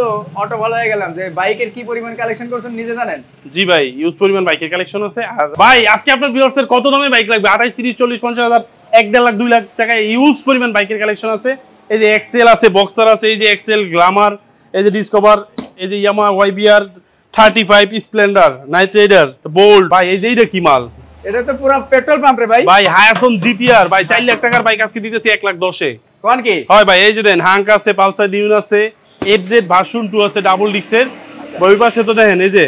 তো অটো ভালো হয়ে গেলাম যে বাইকের কি পরিমাণ কালেকশন করছেন নিজে জানেন। জি ভাই, ইউজ পরিমাণ বাইকের কালেকশন আছে। আর ভাই আজকে আপনার ভিউয়ার্সের কত দামে বাইক লাগবে? 28, 30, 40, 50 হাজার, 1.5 লাখ 2 লাখ টাকা ইউজ পরিমাণ বাইকের কালেকশন আছে। এই যে এক্সেল আছে, বক্সার আছে, এই যে এক্সেল, গ্ল্যামার, এই যে ডিসকভার, এই যে Yamaha YBR 35, Splendor, Night Rider, Bolt. ভাই এই যে এইটা কি মাল? এটা তো পুরো পেট্রোল পাম্প রে ভাই। ভাই হায়াসন জিটিআর ভাই 4 লাখ টাকার বাইক আজকে দিতেছি 1 লাখ 10 এ। কোন কি? হয় ভাই, এই যে দেন হাঙ্ক আছে, পালসার ডিউন আছে, FZ ভার্সন 2 আছে ডাবল ডিক্সের। ওই পাশে তো দেখেন এই যে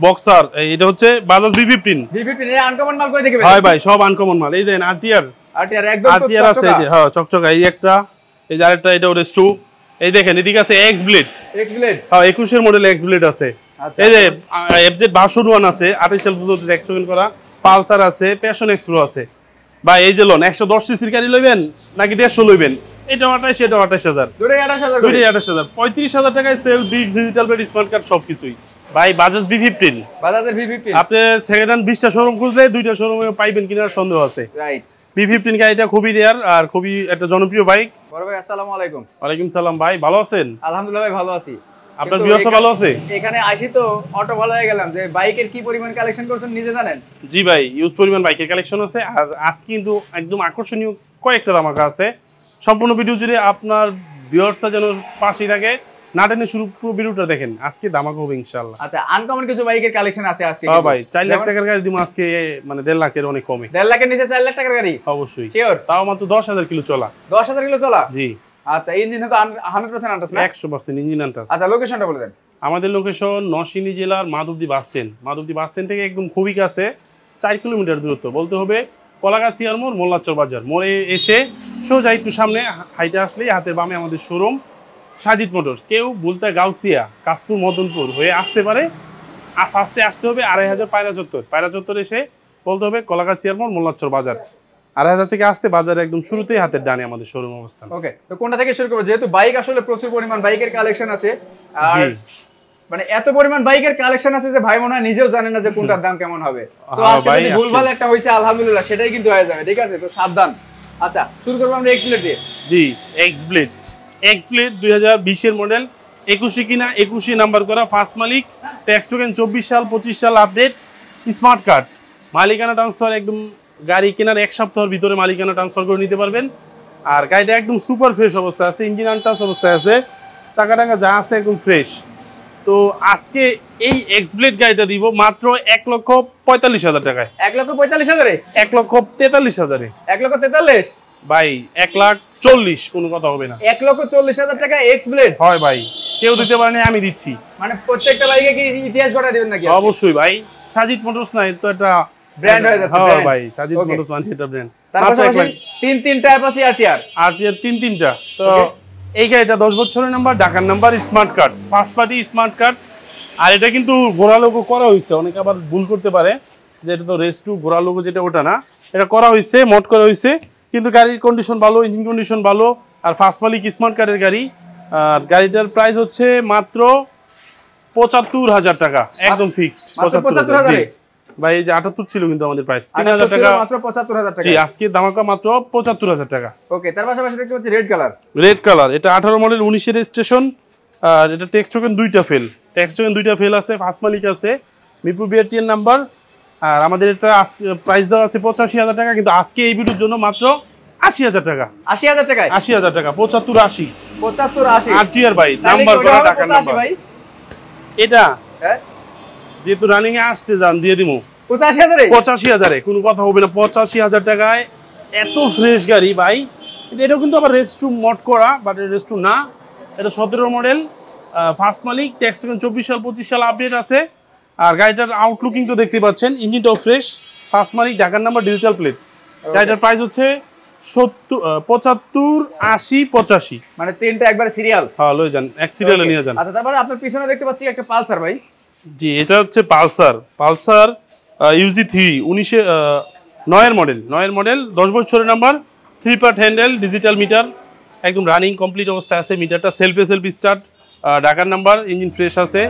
বক্সার, এটা হচ্ছে বাজাজ B15 এর আনকমন মাল কই দেখবে? হয় ভাই, সব আনকমন মাল। এই দেন RTR একদম RTR আছে, এই যে হ্যাঁ চকচকা। এই একটা, এই যে আরেকটা, এটা ওর S2। এই দেখেন এদিকে আছে X ব্লেড হ্যাঁ 21 এর মডেল X ব্লেড আছে। এই যে FZ ভার্সন 1 আছে 28 সাল পর্যন্ত এক্সচেঞ্জ করা। পালসার আছে, প্যাশন এক্সপ্লো আছে। ভাই এই যে লোন 110 সিসির গাড়ি লইবেন নাকি 150 লইবেন? এটা 28, এটা 28000, দুটোই 28000, 35000 টাকায় সেল, ডিক্স, ডিজিটাল প্লেট, স্মার্ট কার্ড সবকিছুই। ভাই বাজাজ B15, বাজাজের B15 আপনি সেকেন্ড হ্যান্ড 20টা শোরুম খুঁজলে 2টা শোরুমে পাইবেন কিনার সন্দেহ আছে। রাইট। B15 গাড়িটা খুবই রেয়ার আর খুবই একটা জনপ্রিয় বাইক। বড় ভাই আসসালামু আলাইকুম। ওয়ালাইকুম সালাম ভাই, ভালো আছেন? আলহামদুলিল্লাহ ভাই ভালো আছি। আপনার ভিউয়ার্স ভালো আছে? এখানে আসি তো অটো ভালো হয়ে গেলাম যে বাইকের কি পরিমাণ কালেকশন করছেন নিজে জানেন। জি ভাই, ইউজ পরিমাণ বাইকের কালেকশন আছে। আর আজ কিন্তু একদম আকর্ষণীয় কয়েকটা ধামাকা আছে। সম্পূর্ণ ভিডিও জুড়ে আপনার ভিউয়ার্সরা যেন পাশেই থাকে, না টেনে শুরু পুরো ভিডিওটা দেখেন। আজকে ধামাকা হবে ইনশাআল্লাহ। আচ্ছা, আনকমন কিছু বাইকের কালেকশন আছে আজকে। হ্যাঁ ভাই, 4 লাখ টাকার গাড়ি দিমু আজকে, মানে 1.5 লাখের অনেক কমে। 1.5 লাখের নিচে 4 লাখ টাকার গাড়ি অবশ্যই শিওর। তাও মাত্র 10,000 কিলো চলা। 10,000 কিলো চলা? জি। আচ্ছা, ইঞ্জিন তো 100% আনটাস না? 100% ইঞ্জিন আনটাস। আচ্ছা, লোকেশনটা বলে দেন। আমাদের লোকেশন নরসিংদী জেলার Madhabdi bus stand. Madhabdi bus stand থেকে একদম খুবই কাছে, 4 কিলোমিটার দূরত্ব বলতে হবে। কলাগাছিয়ার মোড়, মোল্লাচর বাজার মোড়ে এসে সোজা একটু সামনে হাইটে আসলেই হাতের বামে আমাদের শোরুম সাজিদ মোটরস। কেউ বলতে গাউসিয়া, কাশপুর, মদনপুর হয়ে আসতে পারে। আর ফার্স্টে আসতে হবে 2500 পায়রা চত্বর। পায়রা চত্বর এসে বলতে হবে কলাগাছিয়ার মোড়, মোল্লাচর বাজার। 2500 থেকে আসতে বাজারে একদম শুরুতেই হাতের ডানে আমাদের শোরুম অবস্থান। ওকে, তো কোনটা থেকে শুরু করব? যেহেতু বাইক আসলে প্রচুর পরিমাণ বাইকের কালেকশন আছে, আর মানে এত পরিমাণ বাইকের কালেকশন আছে যে ভাই মনে হয় নিজেও জানেন না যে কোনটার দাম কেমন হবে। সো আজকে যদি ভুলভাল একটা হইছে আলহামদুলিল্লাহ, সেটাই কিন্তু হয়ে যাবে, ঠিক আছে? তো সাবধান। আচ্ছা, শুরু করব আমরা এক্স ব্লেড দিয়ে। জি, এক্স ব্লেড 2020 এর মডেল, 21 কিনা 21 নাম্বার করা, ফার্স্ট মালিক, ট্যাক্স টোকেন 24 সাল 25 সাল আপডেট, স্মার্ট কার্ড, মালিকানা ট্রান্সফার, একদম গাড়ি কেনার 1 সপ্তাহের ভিতরে মালিকানা ট্রান্সফার করে নিতে পারবেন। আর গাড়িটা একদম সুপার ফ্রেশ অবস্থায় আছে, ইঞ্জিন আনটাচ অবস্থায় আছে, চাকা টাকা যা আছে একদম ফ্রেশ। তো আজকে এই এক্স ব্লেড গাড়িটা দিব মাত্র 1,45,000 টাকায়। 1,45,000 এ? 1,43,000 এ। 1,43,000 ভাই 1,40,000 কোনো কথা হবে না। 1,40,000 টাকা এক্স ব্লেড? হয় ভাই, কেউ দিতে পারে না, আমি দিচ্ছি। মানে প্রত্যেকটা বাইকে কি ইতিহাস গড়া দিবেন নাকি? অবশ্যই ভাই, সাজিদ মোটরস না তো একটা ব্র্যান্ড হয়ে যাচ্ছে। হ্যাঁ ভাই, সাজিদ মোটরস মানে এটা ব্র্যান্ড। তারপর 3টা অ্যাপাচি RTR 3টা। তো এই গাড়িটা 10 বছরের নাম্বার, ঢাকার number, smart card, first party smart card. আর এটা কিন্তু ঘোড়া লোগো করা হয়েছে, অনেকে আবার ভুল করতে পারে যে এটা তো রেস টু ঘোড়া লোগো, যেটা ওটা না, এটা করা হয়েছে, মড করা হয়েছে। কিন্তু গাড়ির কন্ডিশন ভালো, ইঞ্জিন কন্ডিশন ভালো, আর ফার্স্ট মালিক স্মার্ট কার্ডের গাড়ি। আর গাড়িটার প্রাইস হচ্ছে মাত্র 75,000 টাকা, একদম ফিক্সড 75,000। ভাই এই যে 78 ছিল কিন্তু আমাদের প্রাইস, 3,000 টাকা মাত্র 75,000 টাকা। জি, আজকে দামাকা মাত্র 75,000 টাকা। ওকে, তার পাশাপাশি দেখতে পাচ্ছি রেড কালার। রেড কালার, এটা 18 মডেল, 19 এর রেজিস্ট্রেশন। আর এটা ট্যাক্স টোকেন 2টা ফেল, আছে, ফার্স্ট মালিক আছে, মিরপুর BRT এর নাম্বার। আর আমাদের এটা প্রাইস দেওয়া আছে 85,000 টাকা, কিন্তু আজকে এই ভিডিওর জন্য মাত্র 80,000 টাকা। 80,000 টাকায়? 80,000 টাকা, 75-80 75-80 RTR ভাই, নাম্বার করা টাকা নাম্বার। এটা হ্যাঁ, যেহেতু রানিং এ আসতে যান দিয়ে দিমু 85,000 এ। 85,000 এ কোনো কথা হবে না। 85,000 টাকায় এত ফ্রেশ গাড়ি ভাই। কিন্তু এটাও কিন্তু আবার রেস টু মড করা, বাট রেস টু না। এটা 17 মডেল, ফার্স্ট মালিক, ট্যাক্স টোকেন 24 সাল 25 সাল আপডেট আছে। আর গাড়িটার আউটলুকিং তো দেখতে পাচ্ছেন, ইঞ্জিনটাও ফ্রেশ, ফার্স্ট মালিক, ঢাকার নাম্বার, ডিজিটাল প্লেট। গাড়িটার প্রাইস হচ্ছে 75, 80, 85। মানে 3টা একবারে সিরিয়াল। হ্যাঁ, লয়ে যান, এক সিরিয়ালে নিয়ে যান। আচ্ছা, তারপরে আপনার পিছনে দেখতে পাচ্ছি একটা পালসার ভাই। জি, এটা হচ্ছে পালসার UG3 9 এর মডেল, 10 বছরের number, 3 part handle, digital meter, একদম রানিং কমপ্লিট অবস্থায় আছে। মিটারটা সেলফ স্টার্ট, ঢাকার নাম্বার, ইঞ্জিন ফ্রেশ আছে।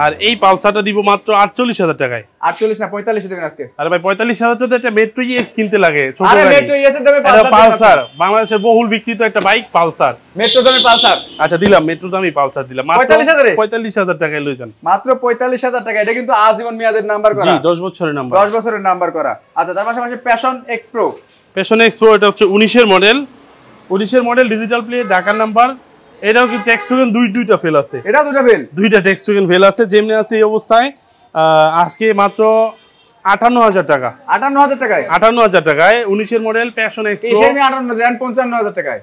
আর এই পালসারটা দিব মাত্র 48,000 টাকায়। 48 না 45 দেবেন আজকে। আরে ভাই 45,000 টাকা একটা মেট্রো ইএক্স কিনতে লাগে, ছোট আরে গাড়ি। মেট্রো ইএক্স এর দামে পালসার বাংলাদেশের বহুল বিক্রিত একটা বাইক পালসার, মেট্রো দামে পালসার। আচ্ছা দিলাম, মেট্রো দামই পালসার দিলাম মাত্র 45,000 টাকায় লই যান। মাত্র 45,000 টাকা। এটা কিন্তু আজীবন মেয়াদের নাম্বার করা। জি 10 বছরের নাম্বার, 10 বছরের নাম্বার করা। আচ্ছা তার পাশাপাশি passion x pro. Passion x pro এটা হচ্ছে 19 এর মডেল, 19 এর মডেল, ডিজিটাল প্লেট, ঢাকার নাম্বার। এটাও কিন্তু ট্যাক্স টোকেন দুইটা ফেল আছে। এটা দুটো ফেল, দুইটা ট্যাক্স টোকেন ফেল আছে। যেমনি আছে এই অবস্থায় আজকে মাত্র 58,000 টাকা। 58,000 টাকায়, 58,000 টাকায় 19 এর মডেল প্যাশন এক্স প্রো। এই 58 দেন 55,000 টাকায়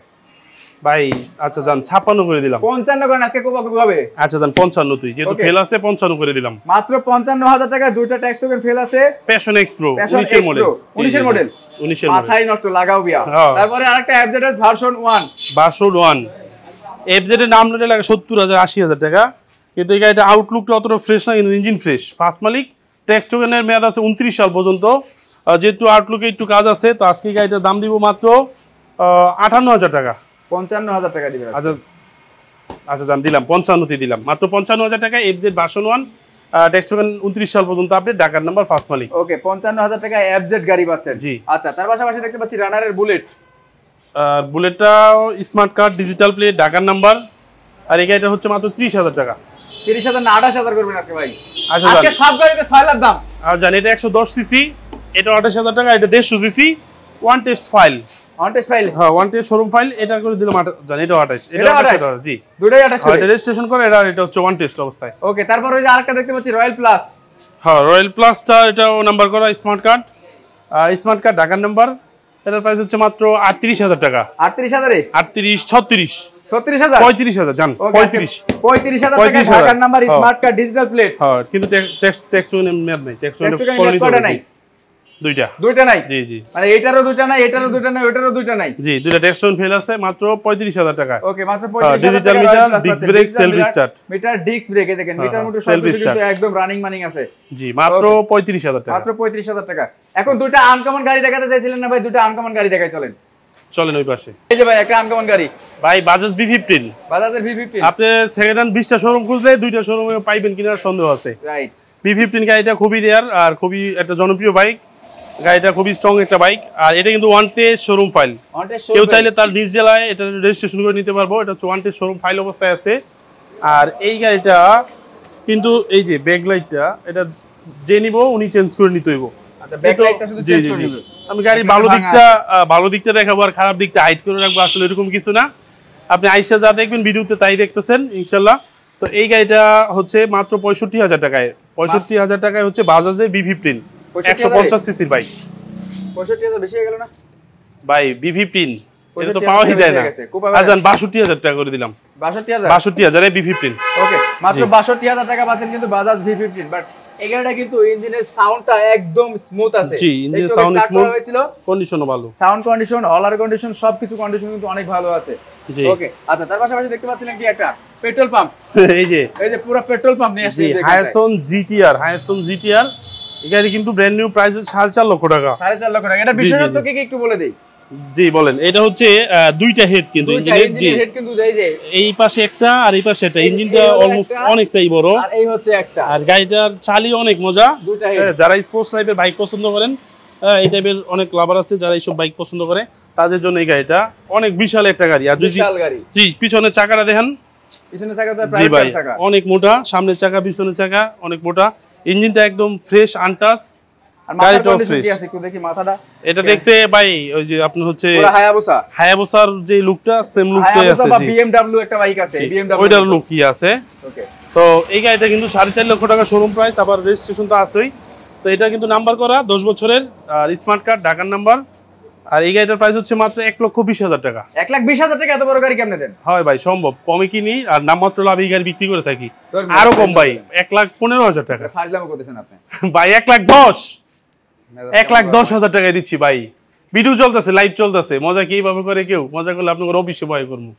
ভাই। আচ্ছা জান 56 করে দিলাম। 55 করেন আজকে কোপা কোপা হবে। আচ্ছা জান 55 তুই যেহেতু ফেল আছে 55 করে দিলাম। মাত্র 55,000 টাকায় দুইটা ট্যাক্স টোকেন ফেল আছে। প্যাশন এক্স প্রো 19 এর মডেল, 19 এর মডেল, 19 এর মডেল। মাথায় নষ্ট লাগাও বিয়া। তারপরে আরেকটা এফজেডএস ভার্সন 1, ভার্সন 1 এফজেড এর নাম নিতে লাগে 70,000 80,000 টাকা, কিন্তু এই গাড়িটা আউটলুকটা অতটা ফ্রেশ না, কিন্তু ইঞ্জিন ফ্রেশ। ফার্স্ট মালিক, ট্যাক্স টোকেনের মেয়াদ আছে 29 সাল পর্যন্ত। যেহেতু আউটলুকে একটু কাজ আছে, তো আজকে গাড়িটার দাম দিব মাত্র 58,000 টাকা। 55,000 টাকা দিবেন। আচ্ছা আচ্ছা জান দিলাম 55 তে দিলাম মাত্র 55,000 টাকা। এফজেড ভার্সন 1, ট্যাক্স টোকেন 29 সাল পর্যন্ত আপডেট, ঢাকার নাম্বার, ফার্স্ট মালিক। ওকে 55,000 টাকা এফজেড গাড়ি পাচ্ছেন। জি। আচ্ছা তার পাশাপাশি দেখতে পাচ্ছি রানারের বুলেট। বুলেটটা স্মার্ট কার্ড, ডিজিটাল প্লেট, ঢাকার নাম্বার। আর এই গাড়িটা হচ্ছে মাত্র 30,000 টাকা। 30,000 না 28,000 করবেন আজকে ভাই। আচ্ছা আজকে সব গাড়িতে 6 লাখ দাম। আর জানি এটা 110 সিসি, এটা 28,000 টাকা, এটা 150 CC, one test file. On test file, হ্যাঁ ওয়ান টেস্ট শোরুম ফাইল। এটা করে দিলাম জানি এটা 28, এটা 28 জি দুটোই 28 করে। এটা রেজিস্ট্রেশন করে, এটা হচ্ছে ওয়ান টেস্ট অবস্থায়। ওকে তারপর ওই যে আরেকটা দেখতে পাচ্ছি রয়্যাল প্লাস। হ্যাঁ রয়্যাল প্লাসটা এটাও নাম্বার করা স্মার্ট কার্ড, স্মার্ট কার্ড, ঢাকার নাম্বার। এটার প্রাইস হচ্ছে মাত্র 38,000 টাকা। 38,000 এ 38 36 36,000 35,000 জান 35,000 টাকা ঢাকার number, smart card, digital plate. হ্যাঁ কিন্তু ট্যাক্স টোকেন মেয়াদ নাই, ট্যাক্স টোকেন নাই, দুইটা নাই। জি জি মানে এটারও দুইটা নাই, এটারও দুইটা নাই, ওটারও দুইটা নাই। জি দুইটা ট্যাক্স টোকেন ফেল আছে মাত্র 35,000 টাকা। ওকে মাত্র 35,000 digital meter, disc brake, self start. Metre disc brake এই দেখেন, মিটার মোটর সব কিছু কিন্তু একদম রানিং মানিং আছে। জি মাত্র 35,000 টাকা। মাত্র 35,000 টাকা। এখন দুইটা আনকমন গাড়ি দেখাতে চাইছিলেন না ভাই? দুইটা আনকমন গাড়ি দেখাই চলেন ওই পাশে। এই যে ভাই একটা আনকমন গাড়ি, ভাই বাজাজ B15। বাজাজের V15। আপনি সেকেন্ড হ্যান্ড 20টা শোরুম খুঁজলে দুইটা শোরুমে পাইবেন কিনার সন্দেহ আছে। রাইট। B15 গাড়িটা খুবই রেয়ার আর খুবই একটা জনপ্রিয় বাইক। গাড়িটা খুবই স্ট্রং একটা বাইক, আর এটা কিন্তু ওয়ান টেস্ট শোরুম ফাইল। কেউ চাইলে তার নিজ জেলায় এটা রেজিস্ট্রেশন করে নিতে পারবো। এটা হচ্ছে ওয়ান টেস্ট শোরুম ফাইল অবস্থায় আছে। আর এই গাড়িটা কিন্তু এই যে ব্যাক লাইটটা, এটা যে নিব উনি চেঞ্জ করে নিতে হইব। আচ্ছা ব্যাক লাইটটা শুধু চেঞ্জ করে নিব। আমি গাড়ির ভালো দিকটা দেখাবো আর খারাপ দিকটা হাইড করে রাখবো, আসলে এরকম কিছু না। আপনি আইসা যা দেখবেন ভিডিওতে তাই দেখতেছেন ইনশাল্লাহ। তো এই গাড়িটা হচ্ছে মাত্র 65,000 টাকায়। 65,000 টাকায় হচ্ছে বাজাজের B15 150 সিসির বাইক। 65,000 বেশি হয়ে গেল না ভাই? B15 এটা তো পাওয়াই যায় না। আজান 62,000 টাকা করে দিলাম। 62,000 এ B15। ওকে মাত্র 62,000 টাকা পাচ্ছেন কিন্তু বাজাজ V15। বাট এই গাড়িটা কিন্তু ইঞ্জিনের সাউন্ডটা একদম স্মুথ আছে। জি ইঞ্জিনের সাউন্ড স্মুথ, কন্ডিশনও ভালো, সাউন্ড কন্ডিশন, হলার কন্ডিশন, সবকিছু কন্ডিশন কিন্তু অনেক ভালো আছে। ওকে আচ্ছা তার পাশাপাশি দেখতে পাচ্ছেন কি একটা পেট্রোল পাম্প। এই যে পুরো পেট্রোল পাম্প নিয়ে আসছে হায়াসন GTR। এই গাড়ি কিন্তু ব্র্যান্ড নিউ প্রাইস 4.5 লক্ষ টাকা। 4.5 লক্ষ টাকা। এটা বিশেষত্ব কি একটু বলে দেই। জি বলেন। এটা হচ্ছে দুইটা হেড কিন্তু ইঞ্জিনের। জি হেড কিন্তু এই যে এই পাশে একটা আর এই পাশে একটা, ইঞ্জিনটা অলমোস্ট অনেকটাই বড়, আর এই হচ্ছে একটা। আর গাড়িটার চালই অনেক মজা। দুইটা হেড। যারা স্পোর্টস টাইপের বাইক পছন্দ করেন, এই টাইপের অনেক লাভার আছে যারা এইসব বাইক পছন্দ করে, তাদের জন্য এই গাড়িটা অনেক বিশাল একটা গাড়ি। আর যদি জি পিছনের চাকাটা দেখেন, পিছনের চাকাটা প্রাইভেট চাকা, অনেক মোটা, সামনের চাকা পিছনের চাকা অনেক মোটা, ইঞ্জিনটা একদম ফ্রেশ আনটাচ। আর মাথার কন্ডিশন কি আছে একটু দেখি মাথাটা। এটা দেখতে ভাই ওই যে আপনার হচ্ছে পুরো হায়াবুসার যে লুকটা সেম লুকটাই আছে। জি BMW একটা বাইক আছে, BMW ওইটার লুক কি আছে। ওকে তো এই গাড়িটা কিন্তু 4.5 লক্ষ টাকা শোরুম প্রাইস, আবার রেজিস্ট্রেশন তো আছেই। তো এটা কিন্তু নাম্বার করা 10 বছরের, আর স্মার্ট কার্ড, ঢাকার নাম্বার। আর এই গাড়িটার প্রাইস হচ্ছে মাত্র 1,20,000 টাকা। 1,20,000 টাকা এত বড় গাড়ি কেমনে দেন? হয় ভাই সম্ভব, কমে কিনি আর নামমাত্র লাভ এই গাড়ি বিক্রি করে থাকি। আরো কম ভাই, 1,15,000 টাকা। ফাজলামো করতেছেন আপনি ভাই 1,10,000 টাকায় দিচ্ছি ভাই। ভিডিও চলতেছে, লাইভ চলতেছে, মজা কি এইভাবে করে কেউ? মজা করলে আপনাদের অফিসে ভয় করবো।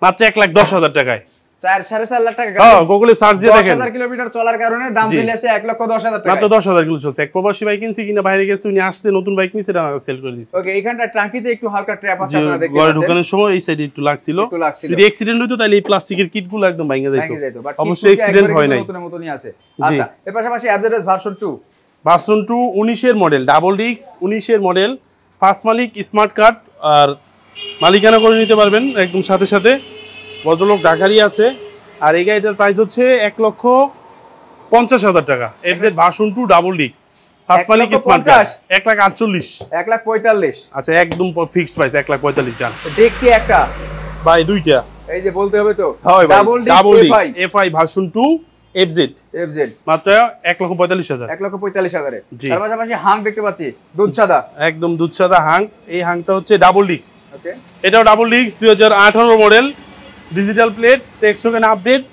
মাত্র 1,10,000 টাকায় 4.5 লাখ টাকা। হ্যাঁ, গুগলে সার্চ দিয়ে দেখেন। 10,000 কিলোমিটার চলার কারণে দাম চলে আসে 1,10,000 টাকা। মাত্র 10,000 কিলো চলছে। এক প্রবাসী বাইক কিনছি কিনা বাইরে গেছে, উনি আসছে নতুন বাইক নিছে, এটা সেল করে দিছে। ওকে, এখানটা ট্রাঙ্কিতে একটু হালকা ট্র্যাপ আছে আপনারা দেখতে ঘরে পাচ্ছেন। ঢোকানোর সময় এই সাইডে একটু লাগছিল। যদি অ্যাক্সিডেন্ট হইতো তাহলে এই প্লাস্টিকের কিটগুলো একদম ভেঙে যেত। অবশ্যই অ্যাক্সিডেন্ট হয় নাই। নতুনের মতনই আছে। আচ্ছা, এর পাশাপাশি অ্যাভরেজ ভার্সন 2। ভার্সন 2 19 এর মডেল, ডাবল ডিস্ক 19 এর মডেল, ফার্স্ট মালিক, স্মার্ট কার্ড, আর মালিকানা করে নিতে পারবেন একদম সাথে সাথে। ভদ্রলোক ঢাকারই আছে। আর এই গাড়িটার প্রাইস হচ্ছে 1,50,000 টাকা। FZ version 2 double disc, first মালিক, স্মার্ট কার্ড, 1,48,000। 1,45,000। আচ্ছা, একদম ফিক্সড প্রাইস 1,45,000 জান। ডিস্ক কি একটা? ভাই দুইটা। এই যে বলতে হবে তো। Double disc FI version 2 FZ মাত্র 1,45,000। 1,45,000 এ। তার পাশাপাশি হাং দেখতে পাচ্ছি, দুধ সাদা, একদম দুধ সাদা হাং। এই হাংটা হচ্ছে ডাবল ডিস্ক। ওকে, এটাও double disc, 2018 model, digital plate, tax token update.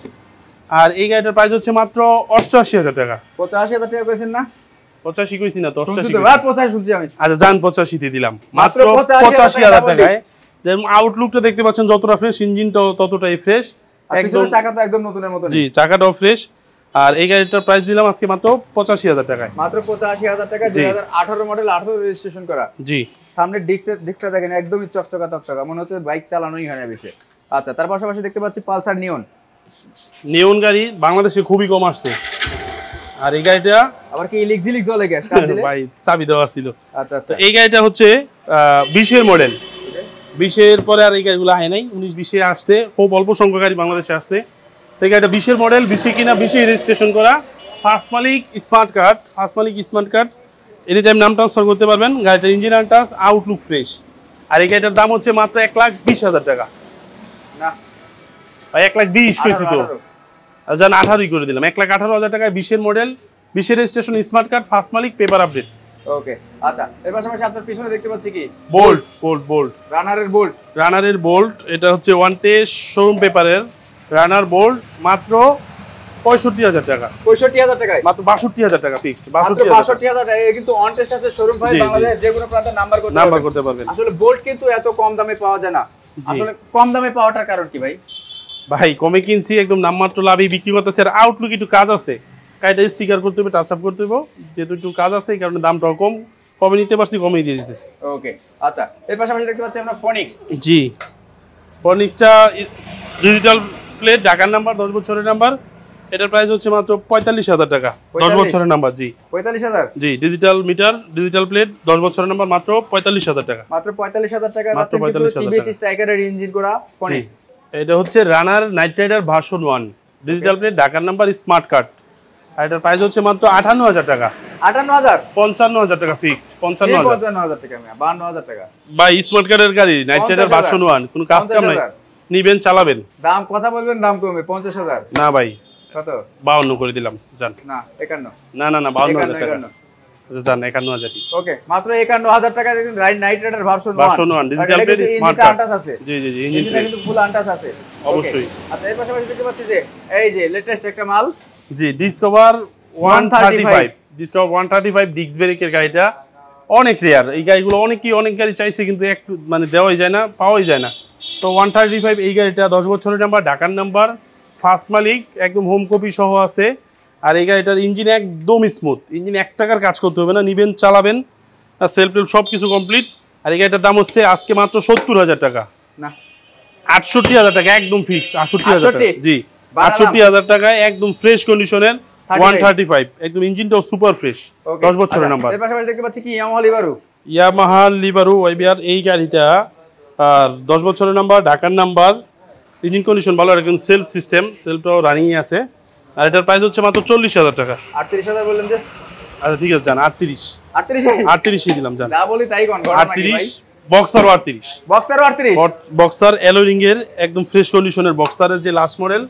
আর এই গাড়িটার প্রাইস হচ্ছে মাত্র 88,000 টাকা। 85,000 টাকা কইছেন না? 85 কইছি না তো, 88। 85 শুনছি আমি। আচ্ছা জান, 85 দিয়ে দিলাম মাত্র 85,000 টাকায়। যেমন আউটলুকটা দেখতে পাচ্ছেন যতটা ফ্রেশ, ইঞ্জিনটাও ততটাই ফ্রেশ। একদম চাকাটা একদম নতুনের মতো। জি, চাকাটাও ফ্রেশ। আর এই গাড়িটার প্রাইস দিলাম আজকে মাত্র 85,000 টাকায়। মাত্র 85,000 টাকা, 2018 মডেল, 18 রেজিস্ট্রেশন করা। জি, সামনে ডিস্কটা দেখেন একদমই চকচকা তকচকা, মনে হচ্ছে বাইক চালানোই হয় না বেশি। আচ্ছা, তার পাশাপাশি দেখতে পাচ্ছি পালসার নিয়ন গাড়ি বাংলাদেশে খুবই কম আসছে। আর এই গাড়িটা আবার কি ইলেকট্রিক জ্বলে গ্যাস কাজ দিলে? ভাই চাবি দেওয়া ছিল। আচ্ছা আচ্ছা, এই গাড়িটা হচ্ছে 20 এর মডেল। 20 এর পরে আর এই গাড়িগুলো আয় নাই, 19-20 এ আসছে, খুব অল্প সংখ্যক গাড়ি বাংলাদেশে আসছে। এই গাড়িটা 20 এর মডেল, 20 কিনা 20 রেজিস্ট্রেশন করা, ফার্স্ট মালিক, স্মার্ট কার্ড, এনি টাইম নাম ট্রান্সফার করতে পারবেন। গাড়িটার ইঞ্জিন আনটাচ, আউটলুক ফ্রেশ। আর এই গাড়িটার দাম হচ্ছে মাত্র 1,20,000 টাকা। না ভাই 1,20,000 কইছি তো, জান 18 করে দিলাম। 1,18,000 টাকায় 20 এর মডেল, 20 এর রেজিস্ট্রেশন, স্মার্ট কার্ড, ফার্স্ট মালিক, পেপার আপডেট। ওকে, আচ্ছা, এর পাশাপাশি আপনার পিছনে দেখতে পাচ্ছি কি বোল্ট রানারের বোল্ট। এটা হচ্ছে ওয়ান টেস্ট শোরুম পেপারের রানার বোল্ট, মাত্র 65,000 টাকা। 65,000 টাকায় মাত্র 62,000 টাকা ফিক্সড। 62,000 টাকা। কিন্তু অন টেস্ট আছে, শোরুম ভাই বাংলাদেশ যে কোনো প্রান্তে নাম্বার করতে পারবেন। আসলে বোল্ট কিন্তু এত কম দামে পাওয়া যায় না। আসলে কম দামে পাওয়াটার কারণ কি ভাই? ভাই কমে কিনছি, একদম নামমাত্র লাভই বিক্রি করতেছে। আর আউটলুক একটু কাজ আছে, গাড়িটা স্টিকার করতে হবে, টাচ আপ করতে হবে, যেহেতু একটু কাজ আছে এই কারণে দামটাও কম। কমে নিতে পারছি, কমে দিয়ে দিতেছি। ওকে, আচ্ছা, এর পাশাপাশি দেখতে পাচ্ছি আমরা ফনিক্স। জি, ফনিক্সটা ডিজিটাল প্লেট, ঢাকার নাম্বার, 10 বছরের নাম্বার। এটার প্রাইস হচ্ছে মাত্র 45,000 টাকা। 10 বছরের নাম্বার। জি, 45,000। জি, ডিজিটাল মিটার, ডিজিটাল প্লেট, 10 বছরের নাম্বার, মাত্র 45,000 টাকা। মাত্র 45,000 টাকা। মাত্র 45,000 টাকা। স্ট্রাইকারের ইঞ্জিন করা ফনিক্স। এটা হচ্ছে Runner Knight Rider version 1, digital plate, ঢাকার নাম্বার, স্মার্ট কার্ড। আর এটার প্রাইস হচ্ছে মাত্র 58,000 টাকা। 58,000? 55,000 টাকা ফিক্সড। 55,000 টাকা, 52,000 টাকা। ভাই স্মার্ট কার্ডের গাড়ি, নাইট রাইডার ভার্সন 1, কোনো কাজ কাম নাই, নিবেন চালাবেন। দাম কথা বলবেন, দাম কমবে। 50,000 না ভাই, কত? 52 করে দিলাম জান। না 51। না 52,000 টাকা জান। 51,000। ওকে, মাত্র 51,000 টাকা দেখুন। Night Rider version 1, digital plate, smart card আছে। জি, ইঞ্জিনটা কিন্তু ফুল আনটাচ আছে। অবশ্যই। আচ্ছা, এর পাশাপাশি দেখতে পাচ্ছি যে এই যে লেটেস্ট একটা মাল, জি, ডিসকভার 135 ডিস্ক ব্রেকের গাড়িটা অনেক রেয়ার। এই গাড়িগুলো অনেক গাড়ি চাইছে, কিন্তু একটু মানে দেওয়াই যায় না, পাওয়াই যায় না। তো 135 এই গাড়িটা 10 বছরের নাম্বার, ঢাকার নাম্বার, ফার্স্ট মালিক, একদম হোম কপি সহ আছে। আর এই গাড়িটার ইঞ্জিন একদম স্মুথ, ইঞ্জিন 1 টাকার কাজ করতে হবে না, নিবেন চালাবেন, আর সেলফ সব কিছু কমপ্লিট। আর এই গাড়িটার দাম হচ্ছে আজকে মাত্র 70,000 টাকা। না 68,000 টাকা, একদম ফিক্সড। 68,000 টাকা। জি, 68,000 টাকায় একদম ফ্রেশ কন্ডিশনের 135, একদম ইঞ্জিনটাও সুপার ফ্রেশ, 10 বছরের নাম্বার। এর পাশাপাশি দেখতে পাচ্ছি কি ইয়ামাহা লিবারু ওয়াইবিআর। এই গাড়িটা আর 10 বছরের নাম্বার, ঢাকার নাম্বার, ইঞ্জিন কন্ডিশন ভালো, একদম সেলফ সিস্টেম, সেলফটাও রানিং এ আছে। আর এটার প্রাইস হচ্ছে মাত্র 40,000 টাকা। 38,000 বললেন যে? আচ্ছা ঠিক আছে জান, 38 দিলাম জান। না বলি তাই কোন 38, বক্সারও 38, বক্সার অ্যালয় রিং এর একদম ফ্রেশ কন্ডিশনের বক্সারের যে লাস্ট মডেল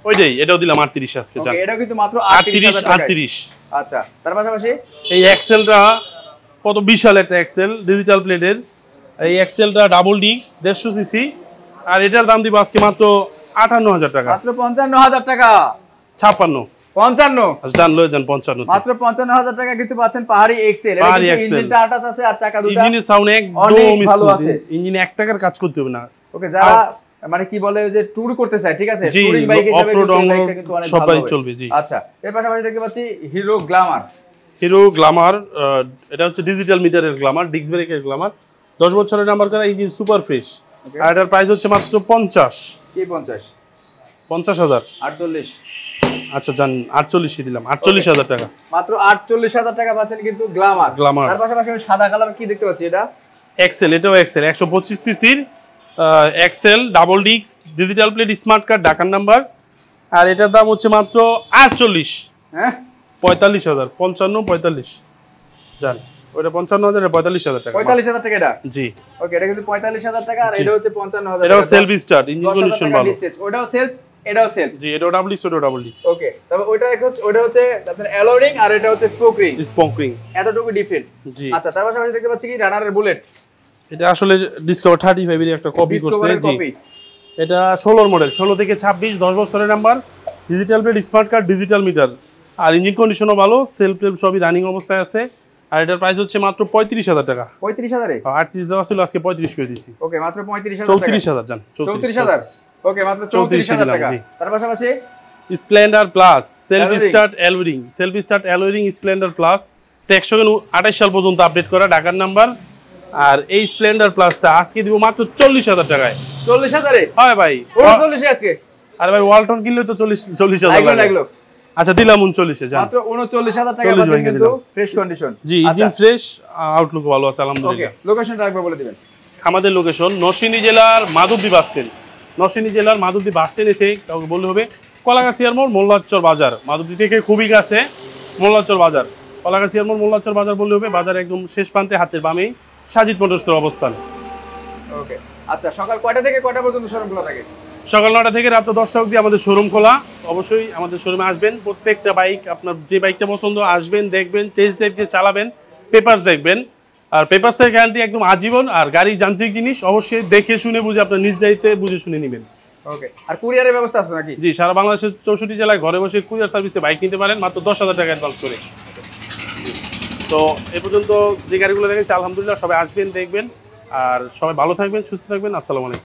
ওইটাই, এটাও দিলাম 38 আজকে জান। ওকে, এটাও কিন্তু মাত্র 38। আচ্ছা, তার পাশাপাশি এই এক্সেলটা কত বিশাল একটা এক্সেল, ডিজিটাল প্লেটের। এই এক্সেলটা ডাবল ডিস্ক, 150 সিসি। আর এটার দাম দিব আজকে মাত্র 58,000 টাকা। মাত্র 55,000 টাকা। 56, 55 জান লয়ে যান 55। মাত্র 55,000 টাকা কিন্তু পাচ্ছেন পাহাড়ি এক্সেল। এটা কিন্তু ইঞ্জিনটা আটাস আছে, আর চাকা দুটো ইঞ্জিনের সাউন্ড একদম ভালো আছে। ইঞ্জিন 1 টাকার কাজ করতে হবে না। ওকে, যারা মানে কি বলে যে ট্যুর করতে চায়, ঠিক আছে, জি, টুরিং বাইক হিসেবে অফরোড কিন্তু এই বাইকটা কিন্তু অনেক ভালো সবাই হবে। চলবে। জি আচ্ছা, এর পাশাপাশি দেখতে পাচ্ছি হিরো গ্ল্যামার। হিরো গ্ল্যামার, এটা হচ্ছে ডিজিটাল মিটারের গ্ল্যামার, ডিস্ক ব্রেকের গ্ল্যামার, 10 বছরের নাম্বার করা, ইঞ্জিন সুপার ফ্রেশ। আর এটার প্রাইস হচ্ছে মাত্র 50। কি 50? 50,000। 48। আচ্ছা জান, 48 দিলাম, 48,000 টাকা। মাত্র 48,000 টাকা পাচ্ছেন কিন্তু গ্ল্যামার। তার পাশাপাশি আমি সাদা কালার কি দেখতে পাচ্ছি, এটা এক্সেল, এটাও এক্সেল, 125 সিসির XL double disc digital plate smart card ঢাকার নাম্বার। আর এটার দাম হচ্ছে মাত্র 48। হ্যাঁ 45,000, 55 45 জান, ওটা 55,000 45,000 টাকা। 45,000 টাকা এটা? জি ওকে, এটা কিন্তু 45,000 টাকা, আর এটা হচ্ছে 55,000 টাকা। এটাও সেলফ স্টার্ট, ইঞ্জিন কন্ডিশন ভালো। ওটাও সেলফ, এটাও সেলফ। জি, এটাও ডাবল ডিস্ক, ওটাও ডাবল ডিস্ক। ওকে, তবে ওটা হচ্ছে আপনার অ্যালয় রিং, আর এটা হচ্ছে স্পোক রিং। স্পোক রিং, এতটুকু ডিফারেন্ট। জি। আচ্ছা, তার পাশাপাশি দেখতে পাচ্ছি কি রানারের বুলেট। এটা আসলে ডিসকভার 35 এর একটা কপি করছে। জি, এটা 16 মডেল, 16 থেকে 26, 10 বছরের number, digital plate smart card, digital meter, আর ইঞ্জিন কন্ডিশনও ভালো, সেলফ টেলফ সবই রানিং অবস্থায় আছে। আর এটার প্রাইস হচ্ছে মাত্র 35,000 টাকা। 35,000 এ? 38 দেওয়া ছিল, আজকে 35 করে দিছি। ওকে, মাত্র 35,000 টাকা। 34,000 জান, 34,000। ওকে, মাত্র 34,000 টাকা। তার পাশাপাশি Splendor plus self start alloy wheel, self start alloy wheel Splendor plus, টেকসন 28 সাল পর্যন্ত আপডেট করা, ঢাকার নাম্বার। আর এই স্প্লেন্ডার প্লাসটা আজকে দিব মাত্র 40,000 টাকায়। 40,000 এ? হয় ভাই, 39 আজকে? আরে ভাই, ওয়ালটন কিনলে তো 40,000 লাগলো। আচ্ছা, দিলাম 39 এ জান, মাত্র 39,000 টাকা পাচ্ছেন কিন্তু ফ্রেশ কন্ডিশন। জি, ইঞ্জিন ফ্রেশ, আউটলুক ভালো আছে আলহামদুলিল্লাহ। ওকে, লোকেশনটা একবার বলে দিবেন। আমাদের লোকেশন নরসিংদী জেলার মাধবদী বাস স্ট্যান্ড। নরসিংদী জেলার মাধবদী বাস স্ট্যান্ড এসে কাউকে বললে হবে কলাগাছিয়ার মোড়, মোল্লাচর বাজার। মাধবদী থেকে খুবই কাছে মোল্লাচর বাজার, কলাগাছিয়ার মোড়, মোল্লাচর বাজার বললে হবে। বাজার একদম শেষ প্রান্তে হাতের বামেই সাজিদ মোটরসের অবস্থান। ওকে, আচ্ছা, সকাল কয়টা থেকে কয়টা পর্যন্ত শোরুম খোলা থাকে? সকাল 9টা থেকে রাত 10টা অবধি আমাদের শোরুম খোলা। অবশ্যই আমাদের শোরুমে আসবেন, প্রত্যেকটা বাইক আপনার যে বাইকটা পছন্দ আসবেন, দেখবেন, টেস্ট ড্রাইভ দিয়ে চালাবেন, পেপারস দেখবেন। আর পেপারসের গ্যারান্টি একদম আজীবন। আর গাড়ি যান্ত্রিক জিনিস, অবশ্যই দেখে শুনে বুঝে আপনার নিজ দায়িত্বে বুঝে শুনে নেবেন। ওকে, আর কুরিয়ারের ব্যবস্থা আছে নাকি? জি, সারা বাংলাদেশের 64 জেলায় ঘরে বসে কুরিয়ার সার্ভিসে বাইক নিতে পারেন মাত্র 10,000 টাকা অ্যাডভান্স করে। তো এ পর্যন্ত যে গাড়িগুলো দেখেছি আলহামদুলিল্লাহ, সবাই আসবেন, দেখবেন, আর সবাই ভালো থাকবেন, সুস্থ থাকবেন। আসসালামু আলাইকুম।